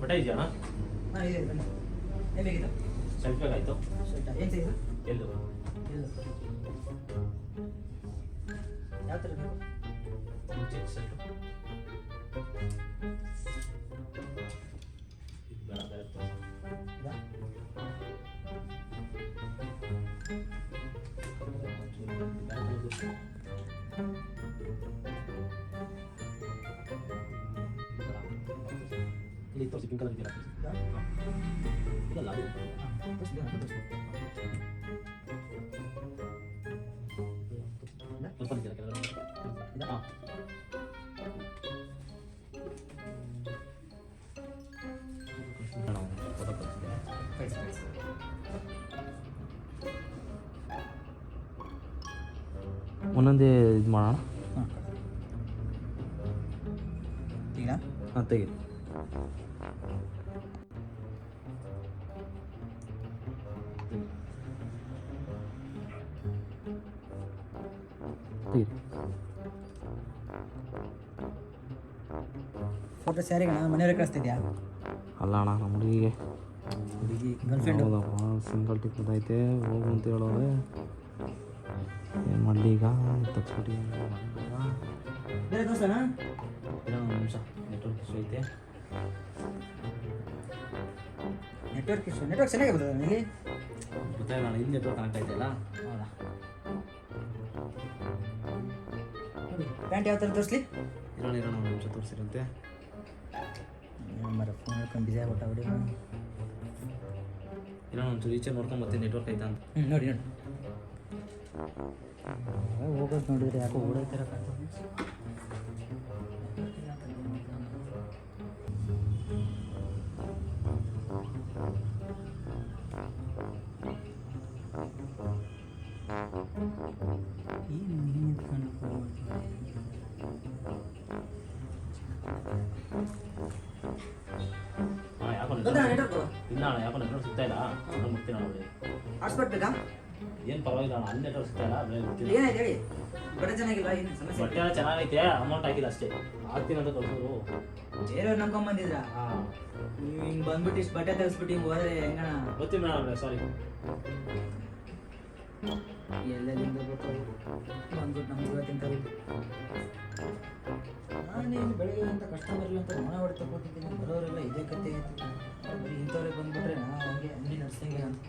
ಬಟ್ಟೆ ಇದೆಯಾ? ಹಾಂ ಇದೆ ಬನ್ನಿ. ಏನು ಬೇಕಿತ್ತು? ಶರ್ಟ್ ಬೇಕಾಯ್ತು. ಶರ್ಟಾ? ಏನು ಸೈಜು? ಎಲ್ಲು ಎಲ್ಲ ಯಾವ ಥರ ಬೇಕು? ಚೆಕ್ ಶರ್ಟ್ ಬೇಡ ಬೇರೆ ಇದಾ? ಇಲ್ಲಿ ತೋರಿಸಿ ಪಿಂಕ್ ಕಲರ್ ಇದೆಯಲ್ಲ ಇದಾ? ಇದಲ್ಲ ಅದು ತೋರಿಸ್ತೀರಾ? ತೋರಿಸ್ತೀರಾ? ಸ್ವಲ್ಪ ಇದೆಯಲ್ಲ ಕೆಲವರು ಇದಾ? ಹಾಂ ಫೋಟೋ ಕಳಿಸಿದೆ. ಕಳಿಸಿ ಕಳಿಸಿ. ಒಂದೊಂದೇ ಇದು ಮಾಡೋಣ. ಹಾಂ ಈಗ ಹಾಂ ತೆಗೀರಿ. ತೆಗೀರಿ. ಫೋಟೋ ಸ್ಯಾರಿಗಣ ಮನೆಯವ್ರಿಗೆ ಕಳಿಸ್ತಿದ್ಯಾ? ಅಲ್ಲ ಅಣ್ಣ ನಮ್ಮ ಹುಡುಗಿಗೆ ಹುಡುಗಿ ಗರ್ಲ್ಫ್ರೆಂಡು ಹೌದಪ್ಪ ಸಿಂಗಲ್ ಟಿಕೆಟ್ ಐತೆ ಹೋಗು ಅಂತ ಹೇಳೋದೆ. ಏನು ಮಾಡಲಿ ಈಗ ತಪ್ಪಿಸ್ಬಿಟ್ಟು ಬೇರೆ ದೋಸ್ತನಾ? ಇನ್ನೊಂದು ನಿಮಿಷ ನೆಟ್ವರ್ಕ್ ಇಶ್ಯೂ ಐತೆ. Network issue. ನೆಟ್ವರ್ಕ್ ಚೆನ್ನಾಗಿ ಬರ್ತದೆ ನನಗೆ. ಗೊತ್ತಾಯ್ತು ನಾನು ಇಲ್ಲಿ ನೆಟ್ವರ್ಕ್ ಕನೆಕ್ಟ್ ಆಯ್ತಲ್ಲ. ಹೌದಾ? ಪ್ಯಾಂಟ್ ಯಾವ ಥರ ತೋರಿಸ್ಲಿ? ಇರೋಣ ಒಂದು ನಿಮಿಷ ತೋರಿಸಿರಂತೆ. ಮರ ಫೋನ್ ಹೇಳ್ಕೊಂಡು ಬಿಸಿ ಆಗ್ಬಿಟ್ಟ ಹುಡುಗ. ಇರೋಣ ಒಂಚೂರು ಈಚೆ ನೋಡ್ಕೊಂಡು ಮತ್ತೆ ನೆಟ್ವರ್ಕ್ ಆಯ್ತಾ ಅಂತ. ನೋಡಿ ನೋಡಿ ಹೋಗೋದು ನೋಡಿದ್ರೆ ಯಾಕೋ ಓಡೋಯ್ತಾರ ಕಾಣ್ತದೆ. ಹಾಂ ಯಾಕೋ ಇಲ್ಲ ಅಣ್ಣ ಯಾಕೋ ನೆಟ್ವರ್ಕ್ ಸಿಗ್ತಾ ಇಲ್ಲ. ನಾನು ಮುಗ್ತೀನಿ ಅಣ್ಣ ಅವಳಿಗೆ. ಹಾಟ್ಸ್ಪಾಟ್ ಬೇಕಾ? ಏನು ಪರವಾಗಿಲ್ಲ ಅಣ್ಣ ಅಲ್ಲಿ ನೆಟ್ವರ್ಕ್ ಸಿಗ್ತಾ ಇಲ್ಲ. ಬೆಳೆ ಗೊತ್ತಿಲ್ಲ. ಏನಾಯ್ತು ಹೇಳಿ. ಬಟ್ಟೆ ಚೆನ್ನಾಗಿಲ್ಲ, ಏನು ಸಮಸ್ಯೆ? ಬಟ್ಟೆ ಎಲ್ಲ ಚೆನ್ನಾಗೈತೆ, ಅಮೌಂಟ್ ಹಾಕಿಲ್ಲ ಅಷ್ಟೇ. ಆಗ್ತೀನಿ ಅಂತ ಕಳ್ಸೋರು. ಬೇರೆಯವ್ರು ನಂಬ್ಕೊಂಬಂದಿದ್ರ ಹಾಂ ನೀವು ಹಿಂಗೆ ಬಂದ್ಬಿಟ್ಟು ಇಷ್ಟು ಬಟ್ಟೆ ತೆಗೆಸ್ಬಿಟ್ಟು ಹಿಂಗೆ ಹೋದ್ರೆ ಹೆಂಗಣ? ಗೊತ್ತಿಲ್ಲ ಮೇಡಮ್ ಸಾರಿ. ಎಲ್ಲೆಲ್ಲಿಂದ ಬರ್ತಾವೆ ಬಂದ್ಬಿಟ್ಟು ನಮ್ಗೆ ತಿಂತಾರೆ. ನಾನೇನು ಬೆಳಗ್ಗೆ ಅಂತ ಕಸ್ಟಮರ್ ಇಲ್ಲ ಅಂತ ಮನೆ ಹೊಡೆತ ಕೊಟ್ಟಿದ್ದೀನಿ. ಬರೋರೆಲ್ಲ ಇದೇ ಕತೆ ಐತಿ. ಬರೀ ಇಂಥವ್ರಿಗೆ ಬಂದ್ಬಿಟ್ರೆ ನಾ ಹಂಗೆ ಅಂಗಡಿ ನಡೆಸಂಗೆ ಅಂತ